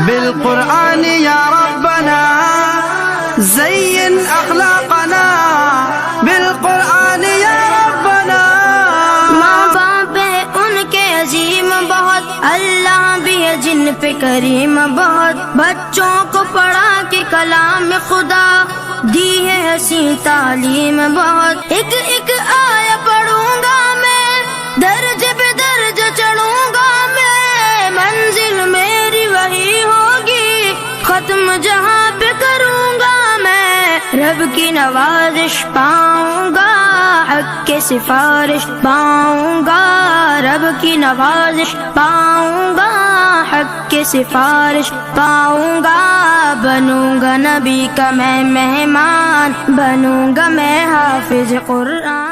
بالقرآن یا ربنا زین اخلاقنا بالقرآن یا ربنا. ماں باپ ہے ان کے عظیم بہت، اللہ بھی ہے جن پہ کریم بہت. بچوں کو پڑھا کے کلام خدا دی ہے حسین تعلیم بہت. ایک ایک آیا پڑھوں گا میں، درجے پہ درجہ چڑھوں گا میں، منزل میری وہی ہوگی، ختم جہاں پہ کروں گا میں. رب کی نوازش پاؤں گا، حق کے سفارش پاؤں گا، رب کی نوازش پاؤں گا، حق کے سفارش پاؤں گا. بنوں گا نبی کا میں مہمان، بنوں گا میں حافظ قرآن.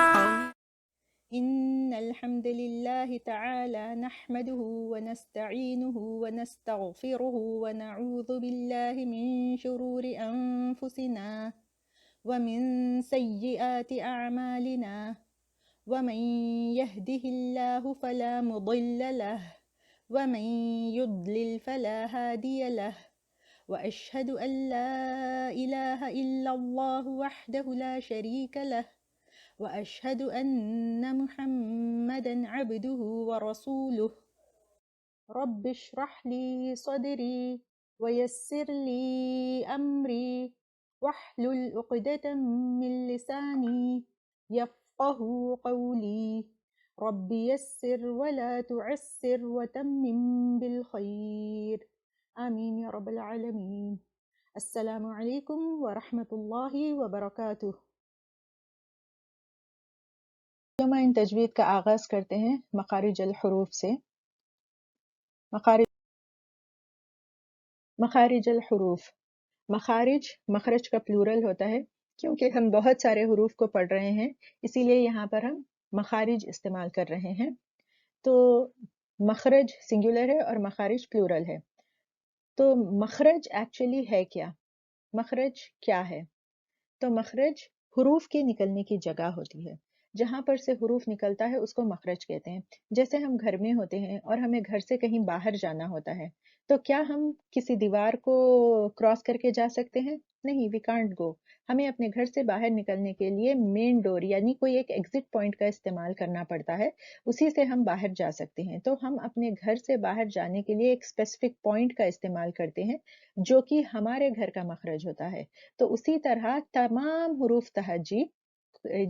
إن الحمد لله تعالى نحمده ونستعينه ونستغفره ونعوذ بالله من شرور أنفسنا ومن سيئات أعمالنا، ومن يهده الله فلا مضل له ومن يضلل فلا هادي له. وأشهد أن لا إله إلا الله وحده لا شريك له، وأشهد أن محمدا عبده ورسوله. رب اشرح لي صدري ويسر لي أمري واحلل عقدة من لساني يفقه قولي. رب يسر ولا تعسر وتمم بالخير، آمين يا رب العالمين. السلام علیکم ورحمۃ اللہ وبرکاتہ. ان تجوید کا آغاز کرتے ہیں مخارج الحروف سے. مخارج الحروف. مخارج، مخرج کا پلورل ہوتا ہے کیونکہ ہم بہت سارے حروف کو پڑھ رہے ہیں، اسی لیے یہاں پر ہم مخارج استعمال کر رہے ہیں. تو مخرج سنگولر ہے اور مخارج پلورل ہے. تو مخرج ایکچولی ہے کیا؟ مخرج کیا ہے؟ تو مخرج حروف کے نکلنے کی جگہ ہوتی ہے. جہاں پر سے حروف نکلتا ہے اس کو مخرج کہتے ہیں. جیسے ہم گھر میں ہوتے ہیں اور ہمیں گھر سے کہیں باہر جانا ہوتا ہے، تو کیا ہم کسی دیوار کو کراس کر کے جا سکتے ہیں؟ نہیں، وی کانٹ گو. ہمیں اپنے گھر سے باہر نکلنے کے لیے مین ڈور یعنی کوئی ایک ایگزٹ پوائنٹ کا استعمال کرنا پڑتا ہے، اسی سے ہم باہر جا سکتے ہیں. تو ہم اپنے گھر سے باہر جانے کے لیے ایک اسپیسیفک پوائنٹ کا استعمال کرتے ہیں جو کہ ہمارے گھر کا مخرج ہوتا ہے. تو اسی طرح تمام حروف تہجی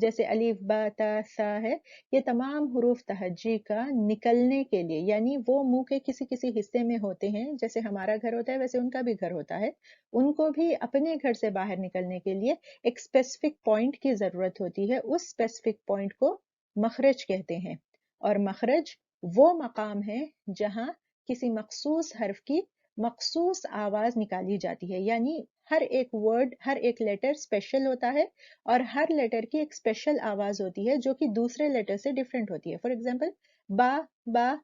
جیسے الف با تا سا ہے، یہ تمام حروف تہجی کا نکلنے کے لیے، یعنی وہ منہ کے کسی کسی حصے میں ہوتے ہیں، جیسے ہمارا گھر ہوتا ہے ویسے ان کا بھی گھر ہوتا ہے، ان کو بھی اپنے گھر سے باہر نکلنے کے لیے ایک اسپیسیفک پوائنٹ کی ضرورت ہوتی ہے. اس اسپیسیفک پوائنٹ کو مخرج کہتے ہیں. اور مخرج وہ مقام ہے جہاں کسی مخصوص حرف کی مخصوص آواز نکالی جاتی ہے، یعنی ہر ایک ورڈ، ہر ایک لیٹر اسپیشل ہوتا ہے اور ہر لیٹر کی ایک اسپیشل آواز ہوتی ہے جو کہ دوسرے لیٹر سے ڈفرینٹ ہوتی ہے. فار ایگزامپل با، با،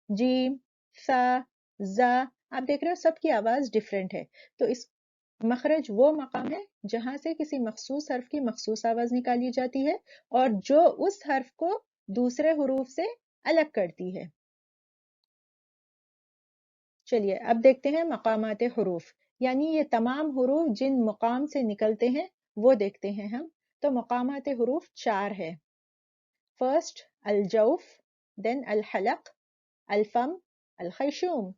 جیم، سا، زا، آپ دیکھ رہے ہو سب کی آواز ڈفرینٹ ہے. تو اس مخرج وہ مقام ہے جہاں سے کسی مخصوص حرف کی مخصوص آواز نکالی جاتی ہے اور جو اس حرف کو دوسرے حروف سے الگ کرتی ہے. چلیے اب دیکھتے ہیں مقامات حروف، یعنی یہ تمام حروف جن مقام سے نکلتے ہیں وہ دیکھتے ہیں ہم. تو مقامات حروف 4 ہے. فرسٹ الجوف، دین الحلق، الفم، الخیشوم.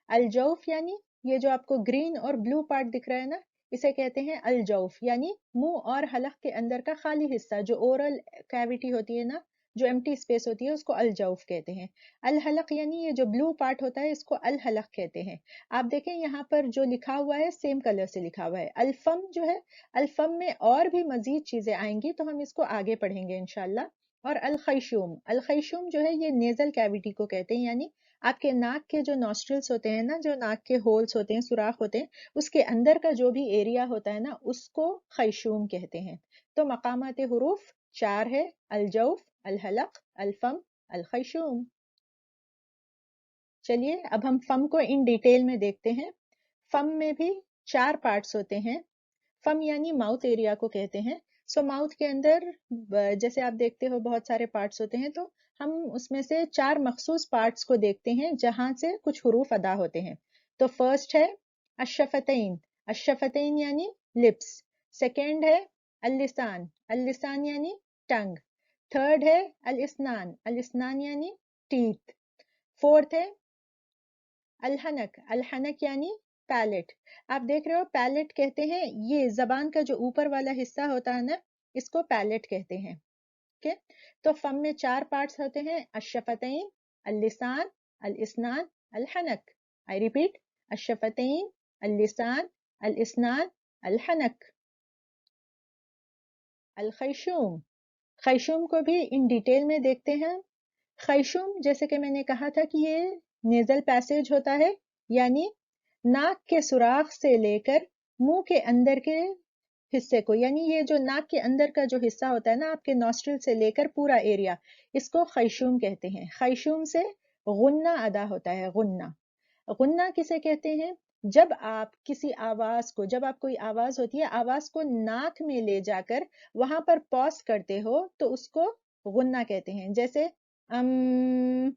الجوف یعنی یہ جو آپ کو گرین اور بلو پارٹ دکھ رہا ہے نا، اسے کہتے ہیں الجوف، یعنی منہ اور حلق کے اندر کا خالی حصہ جو اورل کیویٹی ہوتی ہے نا، جو ایمٹی اسپیس ہوتی ہے، اس کو الجوف کہتے ہیں. الحلق یعنی یہ جو بلو پارٹ ہوتا ہے اس کو الحلق کہتے ہیں. آپ دیکھیں یہاں پر جو لکھا ہوا ہے سیم کلر سے لکھا ہوا ہے. الفم جو ہے، الفم میں اور بھی مزید چیزیں آئیں گی تو ہم اس کو آگے پڑھیں گے انشاءاللہ. اور الخیشوم، الخیشوم جو ہے یہ نیزل کیویٹی کو کہتے ہیں، یعنی آپ کے ناک کے جو نوسٹرلز ہوتے ہیں نا، جو ناک کے ہولز ہوتے ہیں، سوراخ ہوتے ہیں، اس کے اندر کا جو بھی ایریا ہوتا ہے نا اس کو خیشوم کہتے ہیں. تو مقامات حروف 4 ہے، الجوف، الحلق، الفم، الخیشوم. چلیے اب ہم فم کو ان ڈیٹیل میں دیکھتے ہیں. فم میں بھی 4 پارٹس ہوتے ہیں. فم یعنی ماؤتھ ایریا کو کہتے ہیں. سو ماؤتھ کے اندر جیسے آپ دیکھتے ہو بہت سارے پارٹس ہوتے ہیں، تو ہم اس میں سے 4 مخصوص پارٹس کو دیکھتے ہیں جہاں سے کچھ حروف ادا ہوتے ہیں. تو فرسٹ ہے الشفتین، الشفتین یعنی لپس. سیکنڈ ہے اللسان، اللسان یعنی ٹنگ. تھرڈ ہے الاسنان، الاسنان یعنی ٹیتھ. فورتھ ہے الحنک، الحنک یعنی پیلٹ. آپ دیکھ رہے ہو پیلٹ کہتے ہیں یہ زبان کا جو اوپر والا حصہ ہوتا ہے نا، اس کو پیلٹ کہتے ہیں. تو فم میں 4 پارٹس ہوتے ہیں، الشفتین، اللسان، الاسنان، الحنک. I repeat, الشفتین، اللسان، الاسنان، الحنک. الخیشوم، خیشوم کو بھی ان ڈیٹیل میں دیکھتے ہیں. خیشوم جیسے کہ میں نے کہا تھا کہ یہ نیزل پیسیج ہوتا ہے، یعنی ناک کے سوراخ سے لے کر منہ کے اندر کے حصے کو، یعنی یہ جو ناک کے اندر کا جو حصہ ہوتا ہے نا آپ کے نوسٹرل سے لے کر پورا ایریا، اس کو خیشوم کہتے ہیں. خیشوم سے غنہ ادا ہوتا ہے. غنہ، غنہ کسے کہتے ہیں؟ جب آپ کسی آواز کو، جب آپ کوئی آواز ہوتی ہے آواز کو ناک میں لے جا کر وہاں پر پاز کرتے ہو تو اس کو غنہ کہتے ہیں. جیسے ان،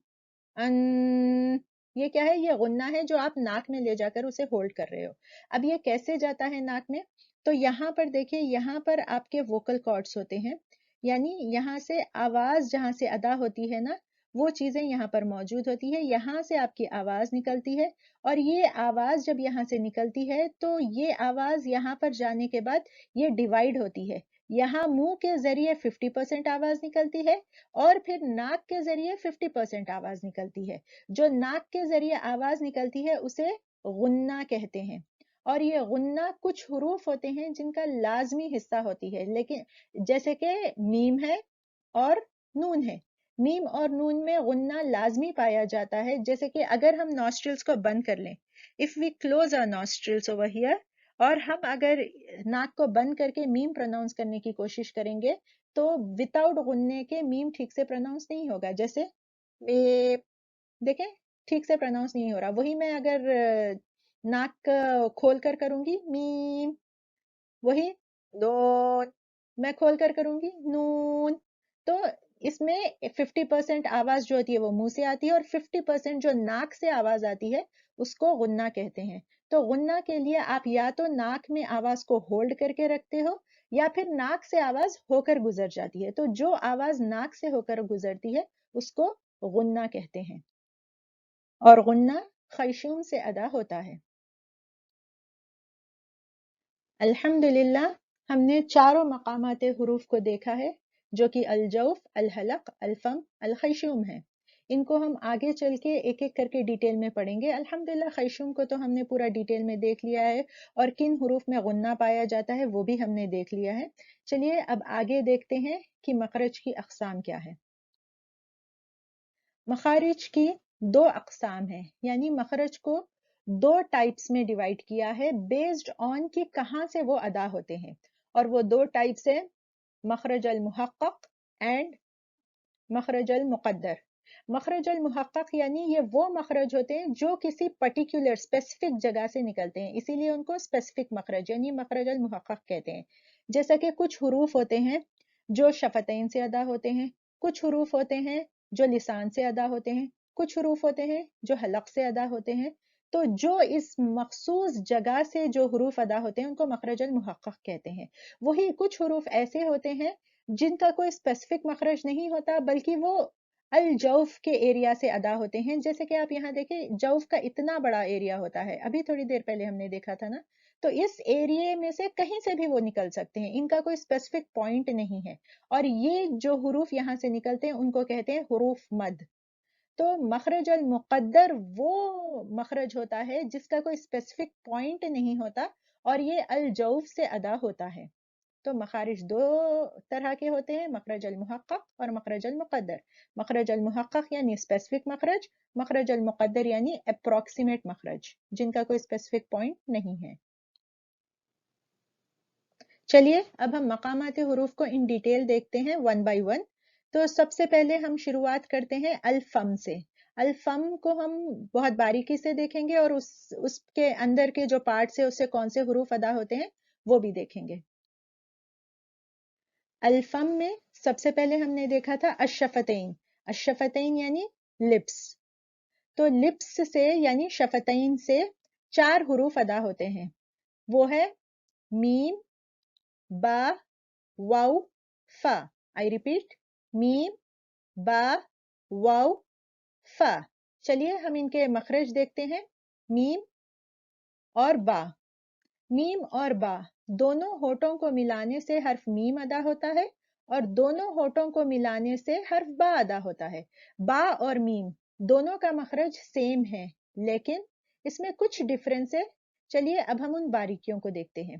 یہ کیا ہے؟ یہ غنہ ہے جو آپ ناک میں لے جا کر اسے ہولڈ کر رہے ہو. اب یہ کیسے جاتا ہے ناک میں؟ تو یہاں پر دیکھیں، یہاں پر آپ کے ووکل کارڈز ہوتے ہیں، یعنی یہاں سے آواز جہاں سے ادا ہوتی ہے نا وہ چیزیں یہاں پر موجود ہوتی ہے. یہاں سے آپ کی آواز نکلتی ہے، اور یہ آواز جب یہاں سے نکلتی ہے تو یہ آواز یہاں پر جانے کے بعد یہ ڈیوائیڈ ہوتی ہے. یہاں منہ کے ذریعے 50% آواز نکلتی ہے اور پھر ناک کے ذریعے 50% آواز نکلتی ہے. جو ناک کے ذریعے آواز نکلتی ہے اسے غنہ کہتے ہیں. اور یہ غنہ کچھ حروف ہوتے ہیں جن کا لازمی حصہ ہوتی ہے، لیکن جیسے کہ میم ہے اور نون ہے. میم اور نون میں غنہ لازمی پایا جاتا ہے. جیسے کہ اگر ہم نوسٹرلز کو بند کر لیں، if we close our nostrils over here، اور ہم اگر ناک کو بند کر کے میم پروناؤنس کرنے کی کوشش کریں گے تو وداؤٹ غننے کے میم ٹھیک سے پروناؤنس نہیں ہوگا. جیسے دیکھیں ٹھیک سے پروناؤنس نہیں ہو رہا. وہی میں اگر ناک کھول کر کروں گی میم، وہی دون، میں کھول کر کروں گی نون، تو اس میں 50% آواز جو ہوتی ہے وہ منہ سے آتی ہے اور 50% جو ناک سے آواز آتی ہے اس کو غنہ کہتے ہیں. تو غنہ کے لیے آپ یا تو ناک میں آواز کو ہولڈ کر کے رکھتے ہو یا پھر ناک سے آواز ہو کر گزر جاتی ہے. تو جو آواز ناک سے ہو کر گزرتی ہے اس کو غنہ کہتے ہیں، اور غنہ خیشوم سے ادا ہوتا ہے. الحمدللہ ہم نے چاروں مقامات حروف کو دیکھا ہے جو کہ الجوف، الحلق، الفم، الخیشوم ہیں. ان کو ہم آگے چل کے ایک ایک کر کے ڈیٹیل میں پڑھیں گے. الحمدللہ خیشوم کو تو ہم نے پورا ڈیٹیل میں دیکھ لیا ہے، اور کن حروف میں غنہ پایا جاتا ہے وہ بھی ہم نے دیکھ لیا ہے. چلیے اب آگے دیکھتے ہیں کہ مخرج کی اقسام کیا ہے. مخارج کی 2 اقسام ہیں، یعنی مخرج کو 2 ٹائپس میں ڈیوائیڈ کیا ہے بیسڈ آن کہ کہاں سے وہ ادا ہوتے ہیں. اور وہ 2 ٹائپس ہیں مخرج المحقق اینڈ مخرج المقدر. مخرج المحقق یعنی یہ وہ مخرج ہوتے ہیں جو کسی پرٹیکولر اسپیسیفک جگہ سے نکلتے ہیں، اسی لیے ان کو اسپیسیفک مخرج یعنی مخرج المحقق کہتے ہیں. جیسا کہ کچھ حروف ہوتے ہیں جو شفتین سے ادا ہوتے ہیں، کچھ حروف ہوتے ہیں جو لسان سے ادا ہوتے ہیں، کچھ حروف ہوتے ہیں جو حلق سے ادا ہوتے ہیں. تو جو اس مخصوص جگہ سے جو حروف ادا ہوتے ہیں ان کو مخرج المحقق کہتے ہیں. وہی کچھ حروف ایسے ہوتے ہیں جن کا کوئی اسپیسیفک مخرج نہیں ہوتا بلکہ وہ الجوف کے ایریا سے ادا ہوتے ہیں. جیسے کہ آپ یہاں دیکھیں جوف کا اتنا بڑا ایریا ہوتا ہے، ابھی تھوڑی دیر پہلے ہم نے دیکھا تھا نا، تو اس ایریے میں سے کہیں سے بھی وہ نکل سکتے ہیں، ان کا کوئی اسپیسیفک پوائنٹ نہیں ہے. اور یہ جو حروف یہاں سے نکلتے ہیں ان کو کہتے ہیں حروف مد. تو مخرج المقدر وہ مخرج ہوتا ہے جس کا کوئی اسپیسیفک پوائنٹ نہیں ہوتا اور یہ الجوف سے ادا ہوتا ہے. تو مخارج 2 طرح کے ہوتے ہیں، مخرج المحقق اور مخرج المقدر. مخرج المحقق یعنی اسپیسیفک مخرج، مخرج المقدر یعنی اپروکسیمیٹ مخرج جن کا کوئی اسپیسیفک پوائنٹ نہیں ہے. چلیے اب ہم مقامات حروف کو ان ڈیٹیل دیکھتے ہیں 1 by 1. تو سب سے پہلے ہم شروعات کرتے ہیں الفم سے. الفم کو ہم بہت باریکی سے دیکھیں گے اور اس کے اندر کے جو پارٹس ہیں اس سے کون سے حروف ادا ہوتے ہیں وہ بھی دیکھیں گے. الفم میں سب سے پہلے ہم نے دیکھا تھا الشفتین. الشفتین یعنی لپس. تو لپس سے یعنی شفتین سے 4 حروف ادا ہوتے ہیں، وہ ہے میم، با، واو، فا. آئی ریپیٹ، میم، با، واو، فا. چلیے ہم ان کے مخرج دیکھتے ہیں. میم اور با. میم اور با دونوں ہونٹوں کو ملانے سے حرف میم ادا ہوتا ہے اور دونوں ہونٹوں کو ملانے سے حرف با ادا ہوتا ہے. با اور میم دونوں کا مخرج سیم ہے لیکن اس میں کچھ ڈفرینس ہے. چلیے اب ہم ان باریکیوں کو دیکھتے ہیں،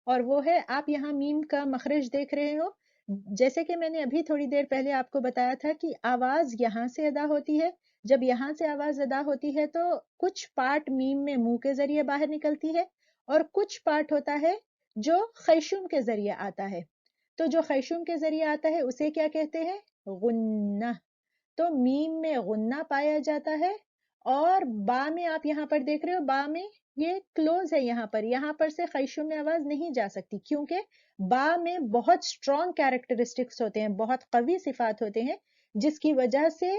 اور وہ ہے آپ یہاں میم کا مخرج دیکھ رہے ہو. جیسے کہ میں نے ابھی تھوڑی دیر پہلے آپ کو بتایا تھا کہ آواز یہاں سے ادا ہوتی ہے. جب یہاں سے آواز ادا ہوتی ہے تو کچھ پارٹ میم میں منہ کے ذریعے باہر نکلتی ہے اور کچھ پارٹ ہوتا ہے جو خیشوم کے ذریعے آتا ہے. تو جو خیشوم کے ذریعے آتا ہے اسے کیا کہتے ہیں؟ غنہ. تو میم میں غنہ پایا جاتا ہے، اور با میں آپ یہاں پر دیکھ رہے ہو، با میں یہ کلوز ہے، یہاں پر سے خیشوم میں آواز نہیں جا سکتی کیونکہ با میں بہت اسٹرانگ کیریکٹرسٹکس ہوتے ہیں، بہت قوی صفات ہوتے ہیں، جس کی وجہ سے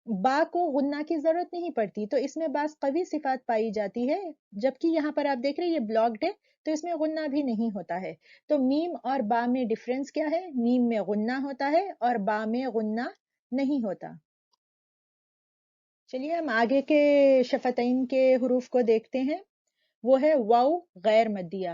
با کو غنہ کی ضرورت نہیں پڑتی. تو اس میں بعض قوی صفات پائی جاتی ہے، جبکہ یہاں پر آپ دیکھ رہے ہیں یہ بلاکڈ ہے تو اس میں غنہ بھی نہیں ہوتا ہے. تو میم اور با میں ڈفرینس کیا ہے؟ میم میں غنہ ہوتا ہے اور با میں غنہ نہیں ہوتا. چلیے ہم آگے کے شفتین کے حروف کو دیکھتے ہیں. وہ ہے واو غیر مدیہ.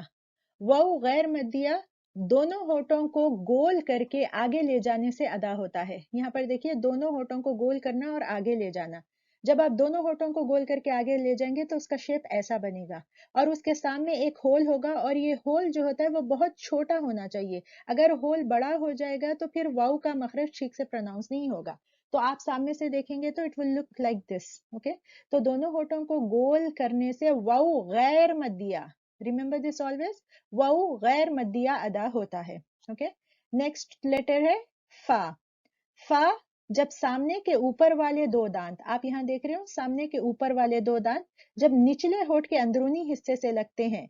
واو غیر مدیہ دونوں ہونٹوں کو گول کر کے آگے لے جانے سے ادا ہوتا ہے. یہاں پر دیکھیے دونوں ہونٹوں کو گول کرنا اور آگے لے جانا. جب آپ دونوں ہونٹوں کو گول کر کے آگے لے جائیں گے تو اس کا شیپ ایسا بنے گا اور اس کے سامنے ایک ہول ہوگا، اور یہ ہول جو ہوتا ہے وہ بہت چھوٹا ہونا چاہیے. اگر ہول بڑا ہو جائے گا تو پھر واو کا مخرج ٹھیک سے پروناؤنس نہیں ہوگا. تو آپ سامنے سے دیکھیں گے تو it will look like this. Okay, تو دونوں ہونٹوں کو گول کرنے سے واو غیر مدیہ، ریمبر دس آلویز، واو غیر مدیہ ادا ہوتا ہے. اوکے، نیکسٹ لیٹر ہے فا. فا جب سامنے کے اوپر والے دو دانت، آپ یہاں دیکھ رہے ہو سامنے کے اوپر والے دو دانت جب نچلے ہونٹ کے اندرونی حصے سے لگتے ہیں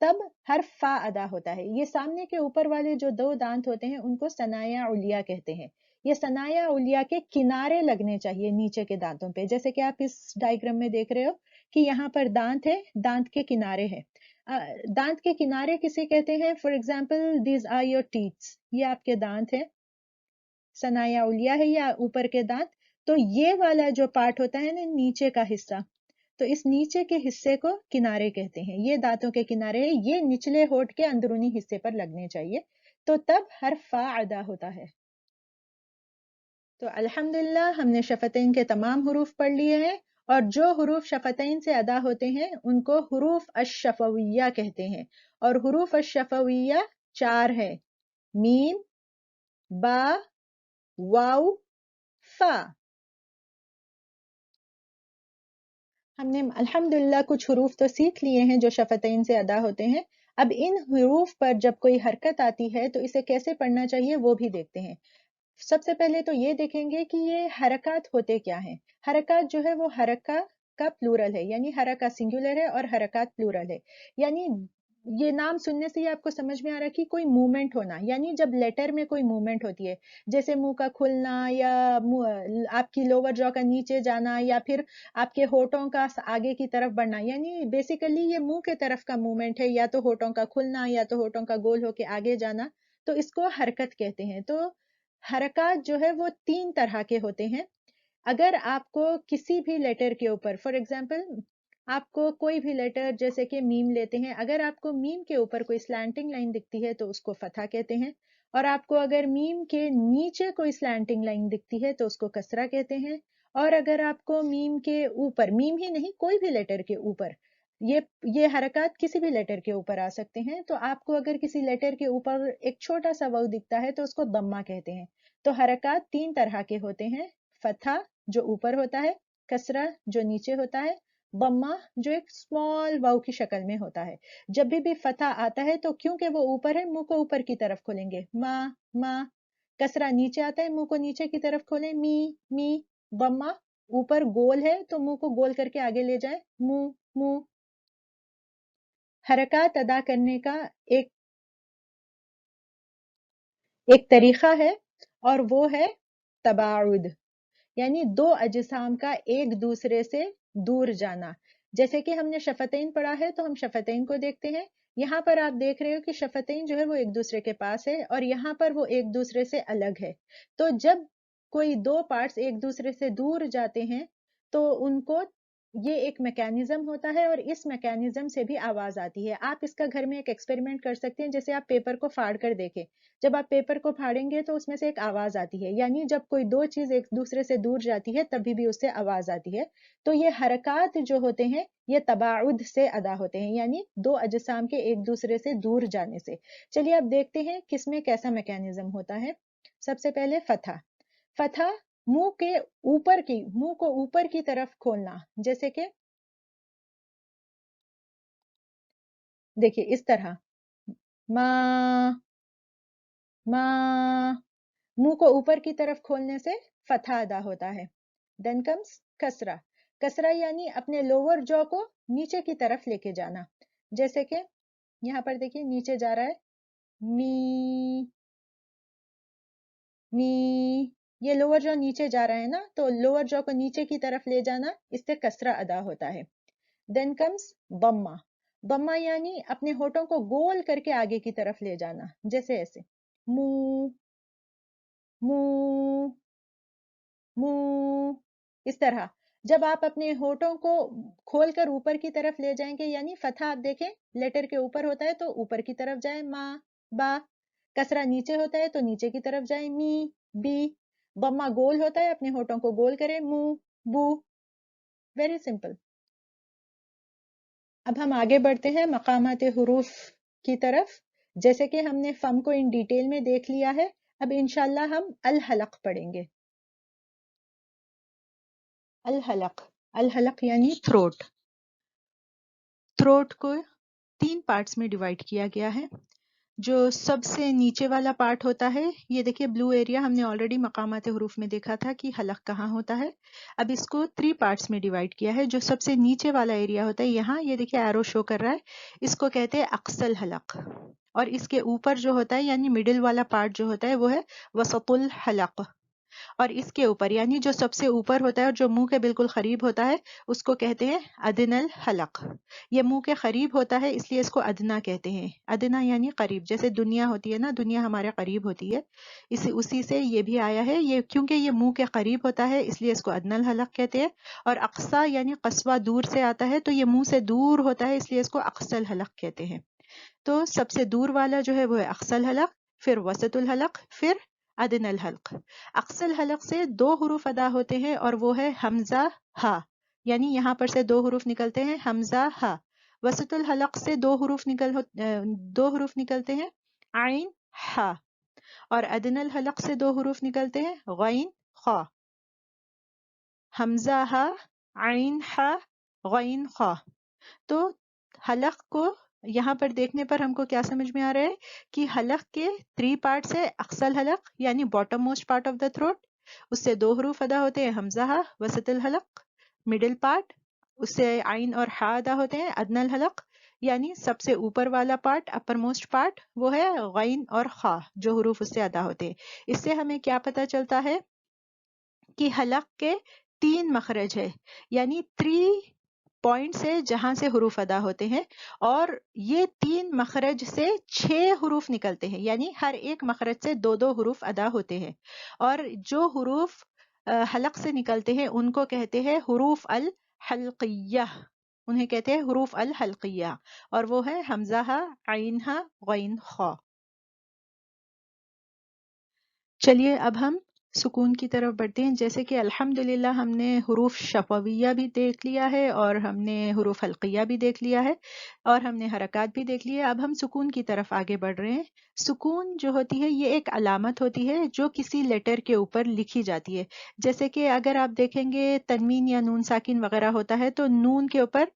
تب حرف فا ادا ہوتا ہے. یہ سامنے کے اوپر والے جو دو دانت ہوتے ہیں ان کو ثنایا علیا کہتے ہیں. یہ ثنایا علیا کے کنارے لگنے چاہیے نیچے کے دانتوں پہ، جیسے کہ آپ اس ڈائیگرام میں دیکھ رہے ہو کہ یہاں پر دانت ہے، دانت کے کنارے ہے. دانت کے کنارے کسے کہتے ہیں؟ For example these are your teeths, یہ آپ کے دانت ہے، ثنایا علیا ہے یا اوپر کے دانت. تو یہ والا جو پارٹ ہوتا ہے نا نیچے کا حصہ، تو اس نیچے کے حصے کو کنارے کہتے ہیں. یہ دانتوں کے کنارے ہیں، یہ نچلے ہونٹ کے اندرونی حصے پر لگنے چاہیے، تو تب حرف فا ادا ہوتا ہے. تو الحمدللہ ہم نے شفتین کے تمام حروف پڑھ لیے ہیں، اور جو حروف شفتین سے ادا ہوتے ہیں ان کو حروف الشفویہ کہتے ہیں. اور حروف الشفویہ 4 ہے: میم، با، واو، فا. ہم نے الحمدللہ کچھ حروف تو سیکھ لیے ہیں جو شفتین سے ادا ہوتے ہیں. اب ان حروف پر جب کوئی حرکت آتی ہے تو اسے کیسے پڑھنا چاہیے وہ بھی دیکھتے ہیں. سب سے پہلے تو یہ دیکھیں گے کہ یہ حرکات ہوتے کیا ہیں. حرکات جو ہے وہ حرکہ کا پلورل ہے، یعنی حرکہ سنگولر ہے اور حرکات پلورل ہے. یعنی یہ نام سننے سے ہی آپ کو سمجھ میں آ رہا ہے کہ کوئی موومنٹ ہونا، یعنی جب لیٹر میں کوئی موومنٹ ہوتی ہے جیسے منہ کا کھلنا یا آپ کی لوور جو کا نیچے جانا یا پھر آپ کے ہونٹوں کا آگے کی طرف بڑھنا، یعنی بیسیکلی یہ منہ کے طرف کا موومنٹ ہے، یا تو ہونٹوں کا کھلنا یا تو ہونٹوں کا گول ہو کے آگے جانا، تو اس کو حرکت کہتے ہیں. تو حرکات جو ہے وہ 3 طرح کے ہوتے ہیں. اگر آپ کو کسی بھی لیٹر کے اوپر، فار ایگزامپل آپ کو کوئی بھی لیٹر جیسے کہ میم لیتے ہیں، اگر آپ کو میم کے اوپر کوئی سلانٹنگ لائن دکھتی ہے تو اس کو فتحہ کہتے ہیں، اور آپ کو اگر میم کے نیچے کوئی سلانٹنگ لائن دکھتی ہے تو اس کو کسرہ کہتے ہیں. اور اگر آپ کو میم کے اوپر، میم ہی نہیں کوئی بھی لیٹر کے اوپر، یہ حرکات کسی بھی لیٹر کے اوپر آ سکتے ہیں، تو آپ کو اگر کسی لیٹر کے اوپر ایک چھوٹا سا واو دکھتا ہے تو اس کو ضمہ کہتے ہیں. تو حرکات 3 طرح کے ہوتے ہیں: فتحہ جو اوپر ہوتا ہے، کسرہ جو نیچے ہوتا ہے، ضمہ جو ایک اسمال واو کی شکل میں ہوتا ہے. جب بھی فتحہ آتا ہے تو کیونکہ وہ اوپر ہے منہ کو اوپر کی طرف کھولیں گے، ما ما. کسرہ نیچے آتا ہے منہ کو نیچے کی طرف کھولیں، می می. ضمہ اوپر گول ہے تو منہ کو گول کر کے آگے لے جائیں، منہ منہ. حرکات ادا کرنے کا ایک طریقہ ہے اور وہ ہے تباعد، یعنی 2 اجسام کا ایک دوسرے سے دور جانا. جیسے کہ ہم نے شفتین پڑھا ہے تو ہم شفتین کو دیکھتے ہیں. یہاں پر آپ دیکھ رہے ہو کہ شفتین جو ہے وہ ایک دوسرے کے پاس ہے اور یہاں پر وہ ایک دوسرے سے الگ ہے. تو جب کوئی دو پارٹس ایک دوسرے سے دور جاتے ہیں تو ان کو یہ ایک میکینزم ہوتا ہے اور اس میکینزم سے بھی آواز آتی ہے. آپ اس کا گھر میں ایک ایکسپیریمنٹ کر سکتے ہیں. جیسے آپ پیپر کو پھاڑ کر دیکھیں, جب آپ پیپر کو پھاڑیں گے تو اس میں سے ایک آواز آتی ہے, یعنی جب کوئی دو چیز ایک دوسرے سے دور جاتی ہے تبھی بھی اس سے آواز آتی ہے. تو یہ حرکات جو ہوتے ہیں یہ تباعد سے ادا ہوتے ہیں, یعنی دو اجسام کے ایک دوسرے سے دور جانے سے. چلیے اب دیکھتے ہیں کس میں کیسا میکینزم ہوتا ہے. سب سے پہلے فتح. فتح منہ کو اوپر کی طرف کھولنا, جیسے کہ دیکھیے اس طرح منہ کو اوپر کی طرف کھولنے سے فتح ادا ہوتا ہے. Then comes کسرہ. کسرہ یعنی اپنے لوور جو کو نیچے کی طرف لے کے جانا, جیسے کہ یہاں پر دیکھیے نیچے جا رہا ہے می, یہ لوور جو نیچے جا رہا ہے نا, تو لوور جو کو نیچے کی طرف لے جانا, اس سے کسرہ ادا ہوتا ہے. دین کمز ضمہ. ضمہ یعنی اپنے ہونٹوں کو گول کر کے آگے کی طرف لے جانا, جیسے ایسے منہ اس طرح. جب آپ اپنے ہونٹوں کو کھول کر اوپر کی طرف لے جائیں گے, یعنی فتح آپ دیکھیں لیٹر کے اوپر ہوتا ہے تو اوپر کی طرف جائیں ما با, کسرہ نیچے ہوتا ہے تو نیچے کی طرف جائیں می بی, ضمہ گول ہوتا ہے اپنے ہونٹوں کو گول کریں مو بو. Very simple. اب ہم آگے بڑھتے ہیں مقامات حروف کی طرف. جیسے کہ ہم نے فم کو ان ڈیٹیل میں دیکھ لیا ہے, اب انشاءاللہ ہم الحلق پڑھیں گے. الحلق یعنی تھروٹ. تھروٹ کو 3 پارٹس میں ڈیوائڈ کیا گیا ہے. جو سب سے نیچے والا پارٹ ہوتا ہے, یہ دیکھیے بلو ایریا ہم نے آلریڈی مقامات حروف میں دیکھا تھا کہ حلق کہاں ہوتا ہے. اب اس کو 3 پارٹس میں ڈیوائڈ کیا ہے. جو سب سے نیچے والا ایریا ہوتا ہے, یہاں یہ دیکھیے ایرو شو کر رہا ہے, اس کو کہتے ہیں اقصی الحلق. اور اس کے اوپر جو ہوتا ہے یعنی مڈل والا پارٹ جو ہوتا ہے وہ ہے وسط الحلق. اور اس کے اوپر یعنی جو سب سے اوپر ہوتا ہے اور جو منہ کے بالکل قریب ہوتا ہے اس کو کہتے ہیں ادنی الحلق. یہ منہ کے قریب ہوتا ہے اس لیے اس کو ادنا کہتے ہیں. ادنا یعنی قریب, جیسے دنیا ہوتی ہے نا, دنیا ہمارے قریب ہوتی ہے, اسی سے یہ بھی آیا ہے. یہ کیونکہ یہ منہ کے قریب ہوتا ہے اس لیے اس کو ادنی الحلق کہتے ہیں. اور اقصی یعنی قصوہ دور سے آتا ہے تو یہ منہ سے دور ہوتا ہے اس لیے اس کو اقصی الحلق کہتے ہیں. تو سب سے دور والا جو ہے وہ ہے اقصی الحلق, پھر وسط الحلق, پھر ادنی الحلق. اقصی الحلق سے 2 حروف ادا ہوتے ہیں اور وہ ہے حمزہ ہا, یعنی یہاں پر سے 2 حروف نکلتے ہیں حمزہ ہا. وسط الحلق سے 2 حروف نکلتے ہیں عین ہا. اور ادنی الحلق سے 2 حروف نکلتے ہیں غین خا. حمزہ ہا عین ہا غین خا. تو حلق کو یہاں پر دیکھنے پر ہم کو کیا سمجھ میں آ رہا ہے کہ حلق کے 3 پارٹس ہے. اقصی الحلق یعنی bottom most part of the throat, اس سے 2 حروف ادا ہوتے ہیں حمزہ ہا. وسط الحلق مڈل پارٹ, اس سے عین اور ہا ادا ہوتے ہیں. ادنی الحلق یعنی سب سے اوپر والا پارٹ, اپر موسٹ پارٹ, وہ ہے غین اور خا, جو حروف اس سے ادا ہوتے ہیں. اس سے ہمیں کیا پتہ چلتا ہے کہ حلق کے 3 مخرج ہے, یعنی 3 پوائنٹ سے جہاں سے حروف ادا ہوتے ہیں, اور یہ 3 مخرج سے 6 حروف نکلتے ہیں, یعنی ہر ایک مخرج سے 2 حروف ادا ہوتے ہیں. اور جو حروف حلق سے نکلتے ہیں ان کو کہتے ہیں حروف الحلقیہ, انہیں کہتے ہیں حروف الحلقیہ, اور وہ ہے حمزہ ہا عین ہا غین خا. چلیے اب ہم سکون کی طرف بڑھتے ہیں. جیسے کہ الحمدللہ ہم نے حروف شفویہ بھی دیکھ لیا ہے اور ہم نے حروف حلقیہ بھی دیکھ لیا ہے اور ہم نے حرکات بھی دیکھ لیا. اب ہم سکون کی طرف آگے بڑھ رہے ہیں. سکون جو ہوتی ہے یہ ایک علامت ہوتی ہے جو کسی لیٹر کے اوپر لکھی جاتی ہے. جیسے کہ اگر آپ دیکھیں گے تنوین یا نون ساکن وغیرہ ہوتا ہے تو نون کے اوپر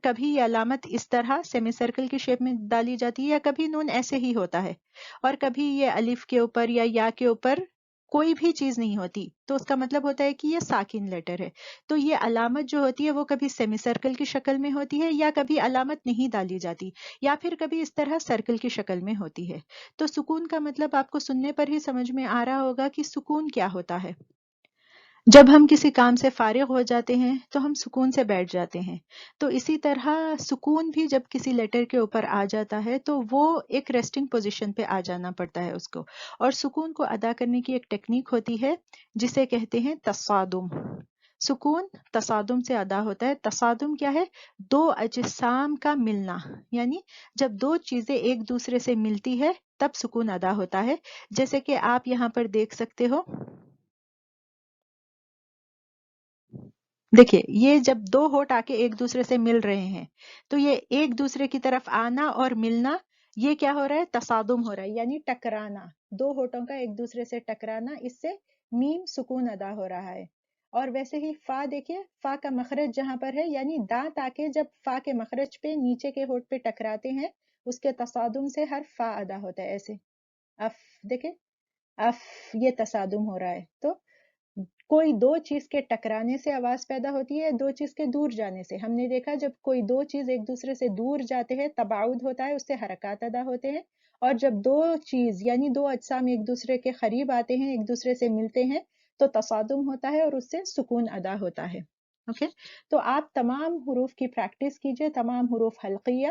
کبھی یہ علامت اس طرح سیمی سرکل کی شیپ میں ڈالی جاتی ہے, یا کبھی نون ایسے ہی ہوتا ہے, اور کبھی یہ الف کے اوپر یا کے اوپر کوئی بھی چیز نہیں ہوتی, تو اس کا مطلب ہوتا ہے کہ یہ ساکن لیٹر ہے. تو یہ علامت جو ہوتی ہے وہ کبھی سیمی سرکل کی شکل میں ہوتی ہے, یا کبھی علامت نہیں ڈالی جاتی, یا پھر کبھی اس طرح سرکل کی شکل میں ہوتی ہے. تو سکون کا مطلب آپ کو سننے پر ہی سمجھ میں آ رہا ہوگا کہ سکون کیا ہوتا ہے. جب ہم کسی کام سے فارغ ہو جاتے ہیں تو ہم سکون سے بیٹھ جاتے ہیں. تو اسی طرح سکون بھی جب کسی لیٹر کے اوپر آ جاتا ہے تو وہ ایک ریسٹنگ پوزیشن پہ آ جانا پڑتا ہے اس کو. اور سکون کو ادا کرنے کی ایک ٹیکنیک ہوتی ہے جسے کہتے ہیں تصادم. سکون تصادم سے ادا ہوتا ہے. تصادم کیا ہے؟ دو اجسام کا ملنا. یعنی جب دو چیزیں ایک دوسرے سے ملتی ہے تب سکون ادا ہوتا ہے. جیسے کہ آپ یہاں پر دیکھ سکتے ہو، دیکھیے یہ جب دو ہونٹ آ کے ایک دوسرے سے مل رہے ہیں تو یہ ایک دوسرے کی طرف آنا اور ملنا، یہ کیا ہو رہا ہے؟ تصادم ہو رہا ہے، یعنی ٹکرانا. دو ہونٹوں کا ایک دوسرے سے ٹکرانا، اس سے میم سکون ادا ہو رہا ہے. اور ویسے ہی فا دیکھیے، فا کا مخرج جہاں پر ہے، یعنی دانت آ کے جب فا کے مخرج پہ نیچے کے ہونٹ پہ ٹکراتے ہیں اس کے تصادم سے حرف فا ادا ہوتا ہے. ایسے اف، دیکھیں اف، یہ تصادم ہو رہا ہے. تو کوئی دو چیز کے ٹکرانے سے آواز پیدا ہوتی ہے، دو چیز کے دور جانے سے. ہم نے دیکھا جب کوئی دو چیز ایک دوسرے سے دور جاتے ہیں تباعد ہوتا ہے، اس سے حرکات ادا ہوتے ہیں. اور جب دو چیز یعنی دو اجسام ایک دوسرے کے قریب آتے ہیں، ایک دوسرے سے ملتے ہیں تو تصادم ہوتا ہے اور اس سے سکون ادا ہوتا ہے. اوکے، تو آپ تمام حروف کی پریکٹس کیجئے، تمام حروف حلقیہ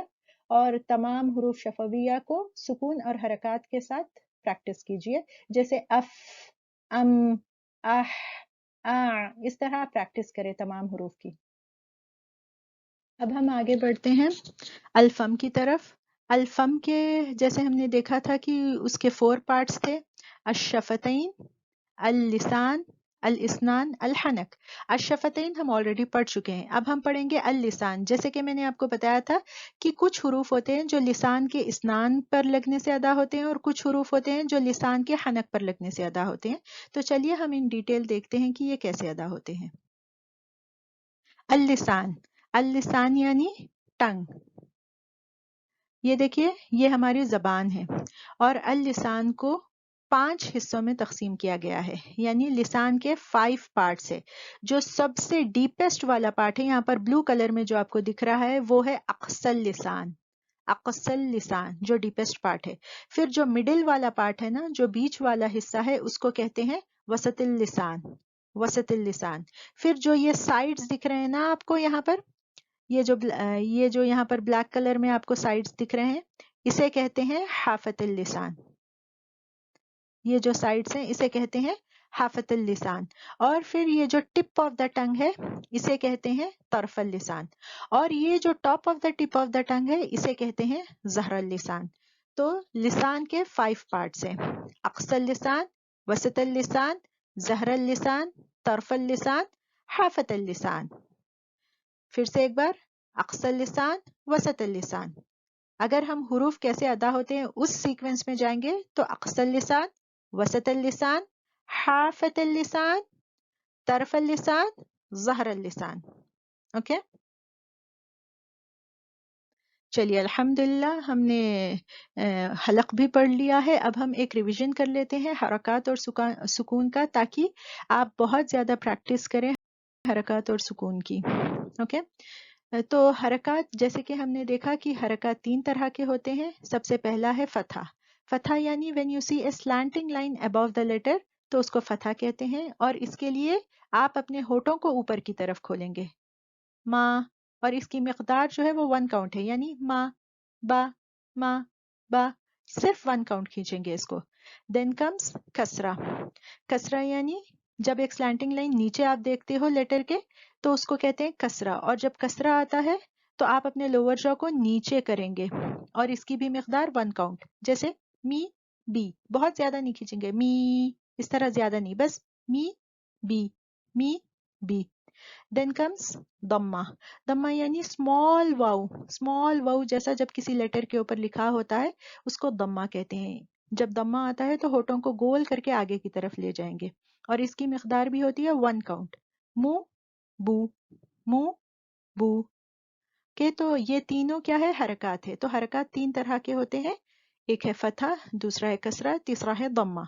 اور تمام حروف شفویہ کو سکون اور حرکات کے ساتھ پریکٹس کیجئے. جیسے اف، ام، اح، اس طرح پریکٹس کریں تمام حروف کی. اب ہم آگے بڑھتے ہیں الفم کی طرف. الفم کے جیسے ہم نے دیکھا تھا کہ اس کے 4 پارٹس تھے: الشفتین، اللسان، الاسنان، الحنک. الشفتین ہم آلریڈی پڑھ چکے ہیں. اب ہم پڑھیں گے اللسان. جیسے کہ میں نے آپ کو بتایا تھا کہ کچھ حروف ہوتے ہیں جو لسان کے اسنان پر لگنے سے ادا ہوتے ہیں اور کچھ حروف ہوتے ہیں جو لسان کے حنک پر لگنے سے ادا ہوتے ہیں. تو چلیے ہم ان ڈیٹیل دیکھتے ہیں کہ یہ کیسے ادا ہوتے ہیں. اللسان، اللسان یعنی ٹنگ. یہ دیکھیے یہ ہماری زبان ہے اور اللسان کو 5 حصوں میں تقسیم کیا گیا ہے. یعنی لسان کے 5 پارٹس ہے. جو سب سے ڈیپسٹ والا پارٹ ہے یہاں پر بلو کلر میں جو آپ کو دکھ رہا ہے وہ ہے اقصى اللسان. اقصى اللسان جو ڈیپسٹ پارٹ ہے. پھر جو مڈل والا پارٹ ہے نا، جو بیچ والا حصہ ہے، اس کو کہتے ہیں وسط اللسان. وسط اللسان. پھر جو یہ سائڈز دکھ رہے ہیں نا آپ کو یہاں پر، یہ جو یہاں پر بلیک کلر میں آپ کو سائڈز دکھ رہے ہیں، اسے کہتے ہیں حافت اللسان. یہ جو سائڈز ہیں اسے کہتے ہیں حافت اللسان. اور پھر یہ جو ٹپ آف دا ٹنگ ہے اسے کہتے ہیں طرف اللسان. اور یہ جو top of the tip of the tongue ہے اسے کہتے ہیں ظہر اللسان. تو لسان کے 5 پارٹس ہیں: اقصى اللسان، وسط اللسان، ظہر اللسان، طرف اللسان، حافت اللسان. پھر سے ایک بار: اقصى اللسان، وسط اللسان. اگر ہم حروف کیسے ادا ہوتے ہیں اس سیکوینس میں جائیں گے تو اقصى اللسان، وسط اللسان، حافت اللسان، طرف اللسان، ظہر اللسان. اوکے، چلیے الحمدللہ ہم نے حلق بھی پڑھ لیا ہے. اب ہم ایک ریویژن کر لیتے ہیں حرکات اور سکون کا، تاکہ آپ بہت زیادہ پریکٹس کریں حرکات اور سکون کی. اوکے، تو حرکات جیسے کہ ہم نے دیکھا کہ حرکات 3 طرح کے ہوتے ہیں. سب سے پہلا ہے فتح. فتح یعنی when you see a slanting line above the letter تو اس کو فتح کہتے ہیں. اور اس کے لیے آپ اپنے ہونٹوں کو اوپر کی طرف کھولیں گے، ماں، اور اس کی مقدار جو ہے وہ 1 کاؤنٹ ہے. یعنی ماں، با، ماں، با، صرف 1 کاؤنٹ کھینچیں گے اس کو. Then comes کسرہ. کسرہ یعنی جب ایک سلانٹنگ لائن نیچے آپ دیکھتے ہو لیٹر کے تو اس کو کہتے ہیں کسرہ. اور جب کسرہ آتا ہے تو آپ اپنے لوور جو کو نیچے کریں گے اور اس کی بھی مقدار 1 کاؤنٹ. جیسے می، بی، بہت زیادہ نہیں کھینچیں گے، می، اس طرح زیادہ نہیں، بس می، بی، می، بی. دین کمز ضمہ. ضمہ یعنی اسمال واؤ. اسمال واؤ جیسا جب کسی لیٹر کے اوپر لکھا ہوتا ہے اس کو ضمہ کہتے ہیں. جب ضمہ آتا ہے تو ہونٹوں کو گول کر کے آگے کی طرف لے جائیں گے اور اس کی مقدار بھی ہوتی ہے 1 کاؤنٹ. منہ، بو، منہ، بو. کہ تو یہ تینوں کیا ہے؟ حرکات ہے. تو حرکات 3 طرح کے ہوتے ہیں: ایک ہے فتح، دوسرا ہے کسرہ، تیسرا ہے ضمہ.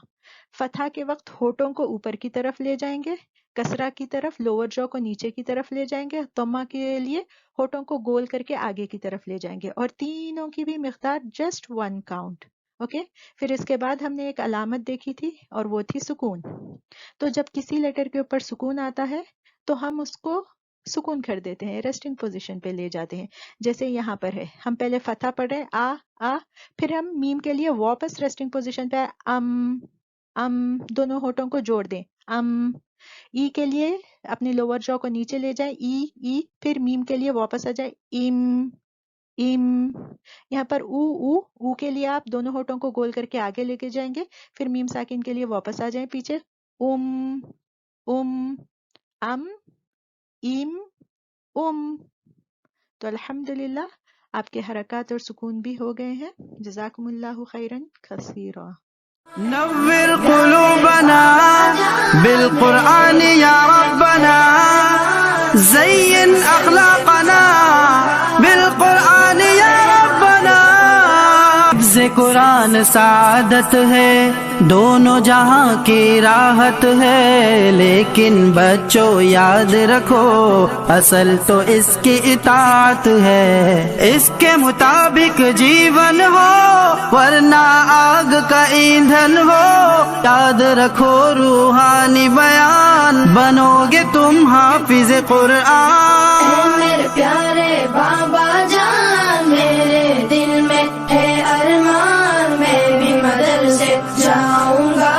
فتح کے وقت ہونٹوں کو اوپر کی طرف لے جائیں گے، کسرہ کی طرف لوور جو کو نیچے کی طرف لے جائیں گے، ضمہ کے لیے ہونٹوں کو گول کر کے آگے کی طرف لے جائیں گے. اور تینوں کی بھی مقدار جسٹ 1 کاؤنٹ. اوکے. پھر اس کے بعد ہم نے ایک علامت دیکھی تھی اور وہ تھی سکون. تو جب کسی لیٹر کے اوپر سکون آتا ہے تو ہم اس کو سکون کر دیتے ہیں، ریسٹنگ پوزیشن پہ لے جاتے ہیں. جیسے یہاں پر ہے، ہم پہلے فتح پڑھ رہے ہیں آ، پھر ہم میم کے لیے واپس ریسٹنگ پوزیشن پہ دونوں ہونٹوں کو جوڑ دیں. ای کے لیے اپنی لوور جو کو نیچے لے جائیں، ای، پھر میم کے لیے واپس آ جائے ایم. یہاں پر او کے لیے آپ دونوں ہونٹوں کو گول کر کے آگے لے کے جائیں گے، پھر میم ساکن کے لیے واپس آ جائیں پیچھے. ام، ایم، تو الحمدللہ آپ کے حرکات اور سکون بھی ہو گئے ہیں. جزاکم اللہ خیرن کثیرا. نور قلوبنا بالقرآن یا ربنا زین اخلاقنا بالقرآن یا ربنا. حفظ قرآن سعادت ہے، دونوں جہاں کی راحت ہے، لیکن بچوں یاد رکھو اصل تو اس کی اطاعت ہے. اس کے مطابق جیون ہو ورنہ آگ کا ایندھن ہو. یاد رکھو روحانی بیان بنو گے تم حافظ قرآن. میرے پیارے بابا جان، میرے دل میں ہے ارمان، میں بھی مدرسے جاؤں گا،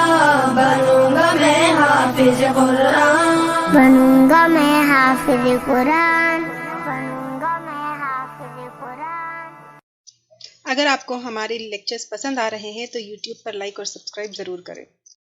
بنوں گا میں حافظ قرآن، بنوں گا میں حافظ قرآن، بنوں گا میں حافظ قرآن. اگر آپ کو ہمارے لیکچرز پسند آ رہے ہیں تو یوٹیوب پر لائک اور سبسکرائب ضرور کریں.